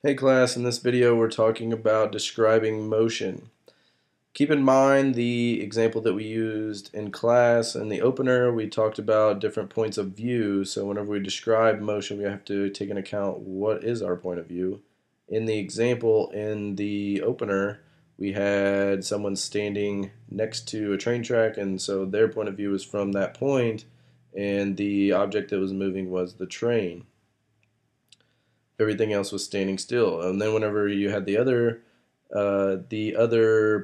Hey class, in this video we're talking about describing motion. Keep in mind the example that we used in class. In the opener we talked about different points of view, so whenever we describe motion we have to take into account what is our point of view. In the example in the opener we had someone standing next to a train track, and so their point of view was from that point and the object that was moving was the train. Everything else was standing still. And then whenever you had the other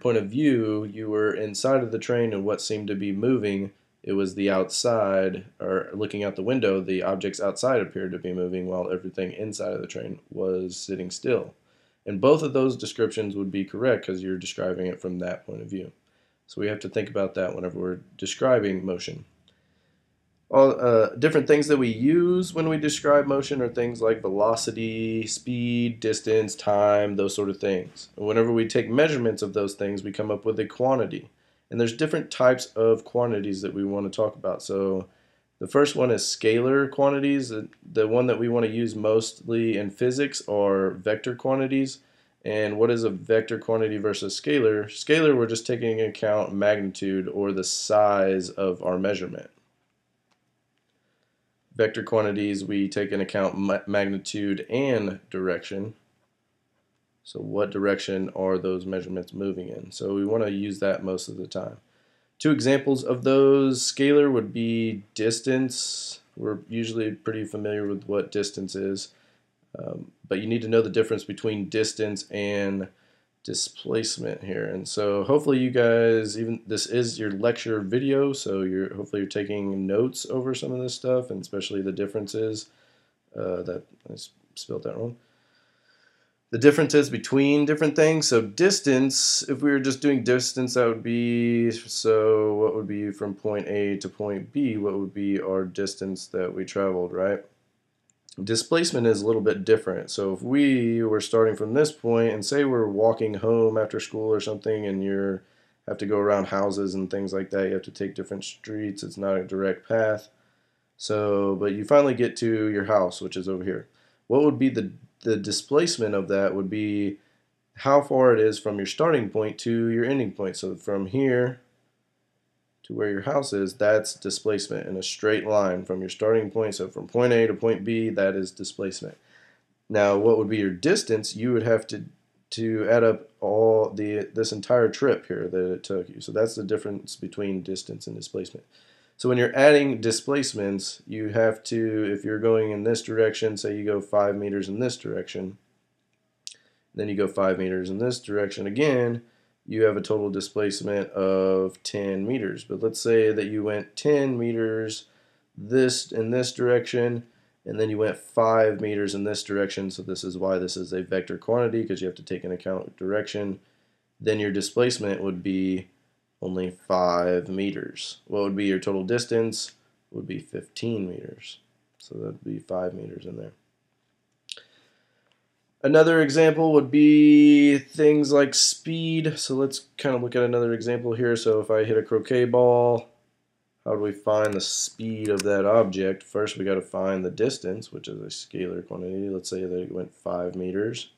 point of view, you were inside of the train, and what seemed to be moving, it was the outside, or looking out the window, the objects outside appeared to be moving while everything inside of the train was sitting still. And both of those descriptions would be correct because you're describing it from that point of view. So we have to think about that whenever we're describing motion. All different things that we use when we describe motion are things like velocity, speed, distance, time, those sort of things. And whenever we take measurements of those things, we come up with a quantity. And there's different types of quantities that we want to talk about. So the first one is scalar quantities. The one that we want to use mostly in physics are vector quantities. And what is a vector quantity versus scalar? Scalar, we're just taking into account magnitude or the size of our measurement. Vector quantities, we take into account magnitude and direction. So what direction are those measurements moving in? So we want to use that most of the time. Two examples of those: scalar would be distance. We're usually pretty familiar with what distance is, but you need to know the difference between distance and displacement here. And so hopefully you guys, even this is your lecture video, so hopefully you're taking notes over some of this stuff, and especially the differences that I spelled that wrong. The differences between different things. So distance, if we were just doing distance, that would be, so what would be from point A to point B? What would be our distance that we traveled, right? Displacement is a little bit different. So if we were starting from this point and say we're walking home after school or something, and you have to go around houses and things like that, you have to take different streets, it's not a direct path. So, but you finally get to your house, which is over here. What would be the displacement of that would be how far it is from your starting point to your ending point. So from here to where your house is, that's displacement in a straight line from your starting point. So from point A to point B, that is displacement. Now, what would be your distance? You would have to add up all this entire trip here that it took you. So that's the difference between distance and displacement. So when you're adding displacements, you have to, if you're going in this direction, say you go 5 meters in this direction, then you go 5 meters in this direction again, you have a total displacement of 10 meters. But let's say that you went 10 meters in this direction, and then you went 5 meters in this direction. So this is why this is a vector quantity, because you have to take into account direction. Then your displacement would be only 5 meters. What would be your total distance? Would be 15 meters. So that would be 5 meters in there. Another example would be things like speed. So let's kind of look at another example here. So if I hit a croquet ball, how do we find the speed of that object? First we got to find the distance, which is a scalar quantity. Let's say that it went 5 meters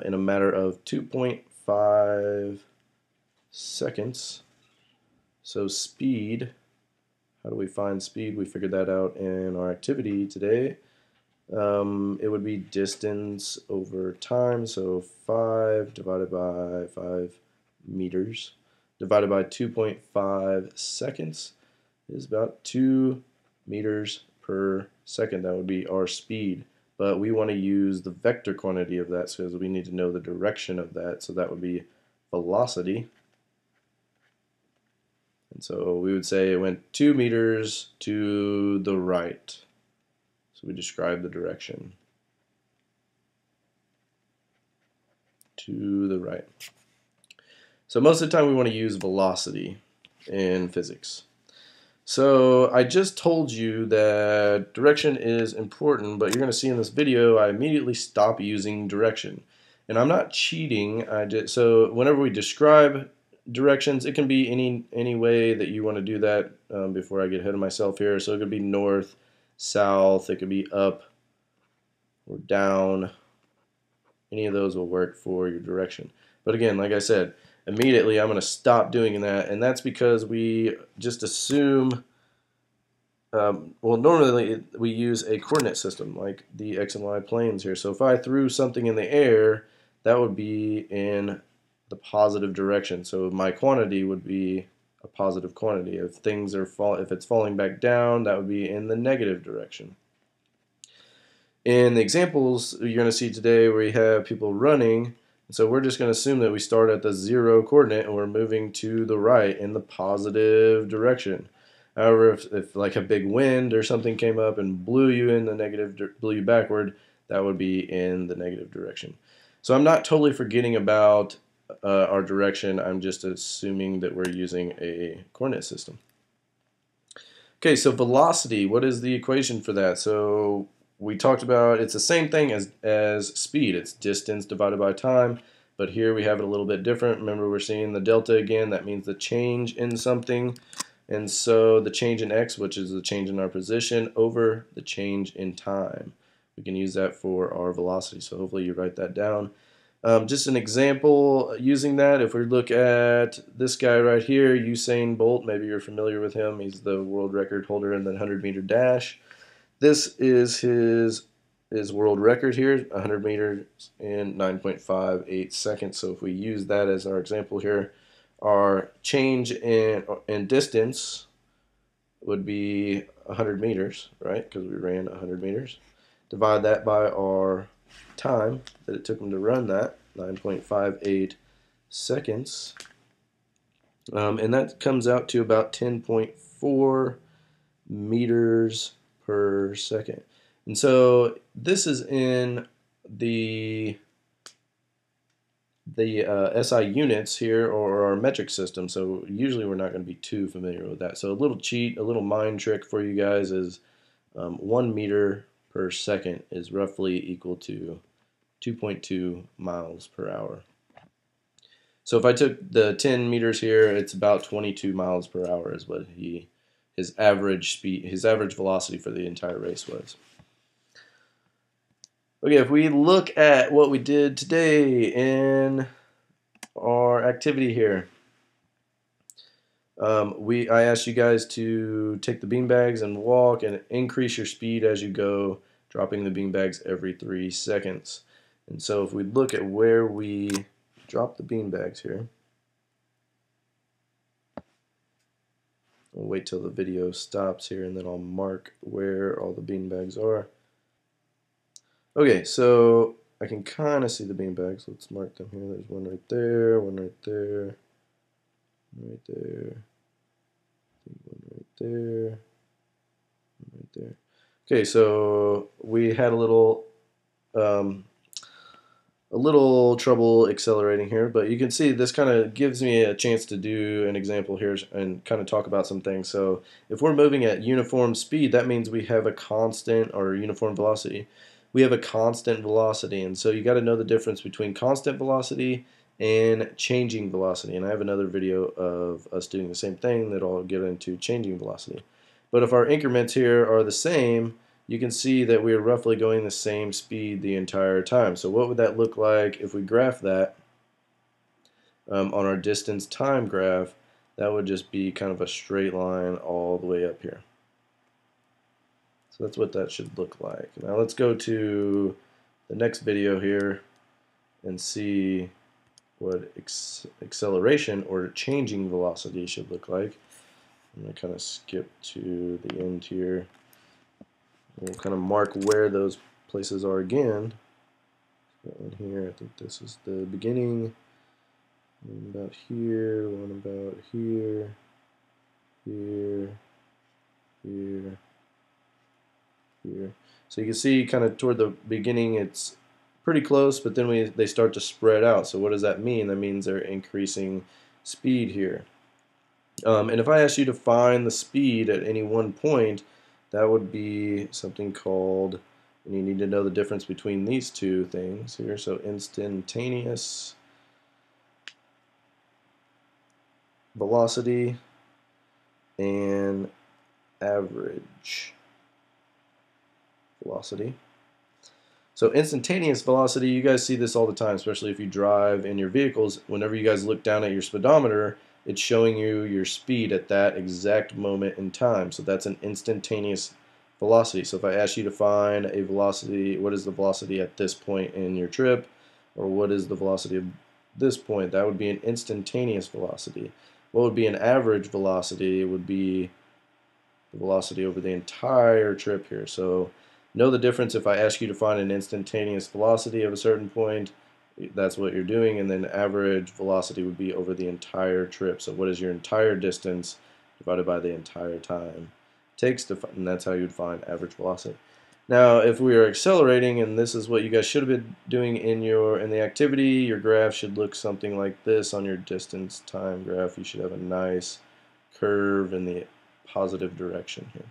in a matter of 2.5 seconds. So speed, how do we find speed? We figured that out in our activity today. It would be distance over time, so 5 divided by 5 meters divided by 2.5 seconds is about 2 meters per second. That would be our speed. But we want to use the vector quantity of that because we need to know the direction of that, so that would be velocity. And so we would say it went 2 meters to the right. So we describe the direction. To the right. So most of the time we want to use velocity in physics. So I just told you that direction is important, but you're going to see in this video I immediately stop using direction. And I'm not cheating. So whenever we describe directions, it can be any way that you want to do that before I get ahead of myself here. So it could be north, south, it could be up, or down. Any of those will work for your direction. But again, like I said, immediately I'm going to stop doing that, and that's because we just assume, well, normally we use a coordinate system like the x and y planes here. So if I threw something in the air, that would be in the positive direction. So my quantity would be a positive quantity. If things are if it's falling back down, that would be in the negative direction. In the examples you're going to see today, we have people running. So we're just going to assume that we start at the 0 coordinate and we're moving to the right in the positive direction. However, if like a big wind or something came up and blew you in the negative, blew you backward, that would be in the negative direction. So I'm not totally forgetting about our direction. I'm just assuming that we're using a coordinate system. Okay, so velocity, what is the equation for that? So we talked about it's the same thing as speed. It's distance divided by time, but here we have it a little bit different. Remember, we're seeing the delta again. That means the change in something. And so the change in x, which is the change in our position, over the change in time. We can use that for our velocity. So hopefully you write that down. Just an example using that, if we look at this guy right here, Usain Bolt, maybe you're familiar with him. He's the world record holder in the 100-meter dash. This is his world record here, 100 meters in 9.58 seconds. So if we use that as our example here, our change in distance would be 100 meters, right? Because we ran 100 meters. Divide that by our time that it took him to run that, 9.58 seconds. And that comes out to about 10.4 meters per second. And so this is in the SI units here, or our metric system, so usually we're not going to be too familiar with that. So a little cheat, a little mind trick for you guys is 1 meter per second is roughly equal to 2.2 miles per hour. So if I took the 10 meters here, it's about 22 miles per hour is what his average speed, his average velocity for the entire race was. Okay, if we look at what we did today in our activity here, I asked you guys to take the beanbags and walk and increase your speed as you go, dropping the beanbags every 3 seconds. And so if we look at where we drop the beanbags here, we'll wait till the video stops here and then I'll mark where all the beanbags are. Okay, so I can kind of see the beanbags. Let's mark them here. There's one right there, one right there, one right there, one right there, one right there. Okay, so we had a little trouble accelerating here, but you can see this kind of gives me a chance to do an example here and kind of talk about some things. So if we're moving at uniform speed, that means we have a constant, or uniform velocity. We have a constant velocity, and so you got to know the difference between constant velocity and changing velocity. And I have another video of us doing the same thing that I'll get into changing velocity. But if our increments here are the same, you can see that we're roughly going the same speed the entire time. So what would that look like if we graph that on our distance time graph? That would just be kind of a straight line all the way up here. So that's what that should look like. Now let's go to the next video here and see what acceleration or changing velocity should look like. I'm going to kind of skip to the end here. We'll kind of mark where those places are again. Got one here, I think this is the beginning. One about here, one about here, here, here, here. So you can see kind of toward the beginning it's pretty close, but then they start to spread out. So what does that mean? That means they're increasing speed here. And if I ask you to find the speed at any one point, that would be something called, and you need to know the difference between these two things here. So instantaneous velocity and average velocity. So instantaneous velocity, you guys see this all the time, especially if you drive in your vehicles. Whenever you guys look down at your speedometer, it's showing you your speed at that exact moment in time. So that's an instantaneous velocity. So if I ask you to find a velocity, what is the velocity at this point in your trip, or what is the velocity of this point, that would be an instantaneous velocity. What would be an average velocity? It would be the velocity over the entire trip here. So know the difference. If I ask you to find an instantaneous velocity of a certain point, that's what you're doing, and then average velocity would be over the entire trip. So what is your entire distance divided by the entire time it takes to find, and that's how you'd find average velocity. Now if we are accelerating, and this is what you guys should have been doing in the activity, your graph should look something like this. On your distance time graph, you should have a nice curve in the positive direction here.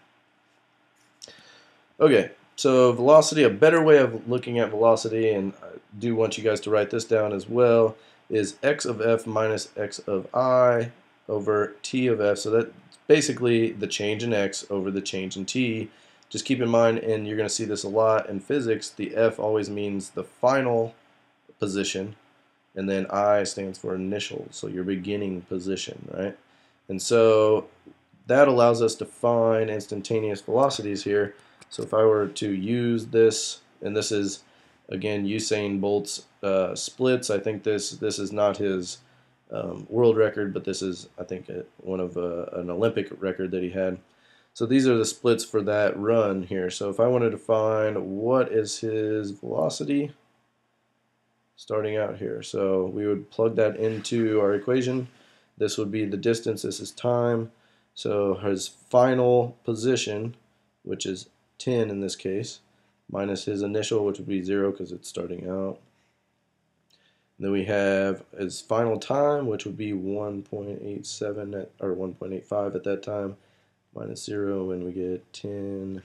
Okay, so velocity, a better way of looking at velocity, and I do want you guys to write this down as well, is x of f minus x of I over t of f. So that's basically the change in x over the change in t. Just keep in mind, and you're going to see this a lot in physics, the f always means the final position, and then I stands for initial, so your beginning position, right? And so that allows us to find instantaneous velocities here. So if I were to use this, and this is again Usain Bolt's splits. I think this is not his world record, but this is, I think, one of an Olympic record that he had. So these are the splits for that run here. So if I wanted to find what is his velocity starting out here, so we would plug that into our equation. This would be the distance, this is time. So his final position, which is 10 in this case, minus his initial, which would be 0 because it's starting out. And then we have his final time, which would be 1.87 or 1.85 at that time, minus 0, and we get 10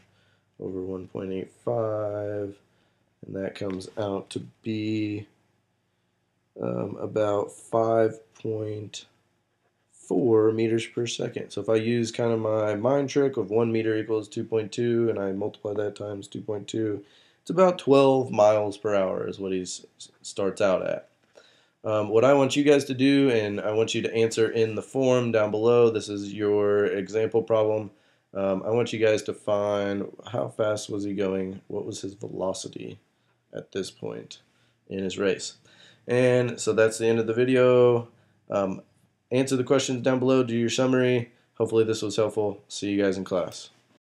over 1.85, and that comes out to be about 5.4 meters per second. So if I use kind of my mind trick of 1 meter equals 2.2 and I multiply that times 2.2, it's about 12 miles per hour is what he starts out at. What I want you guys to do, and I want you to answer in the form down below, this is your example problem. I want you guys to find how fast was he going, what was his velocity at this point in his race. And so that's the end of the video. Answer the questions down below, do your summary. Hopefully this was helpful. See you guys in class.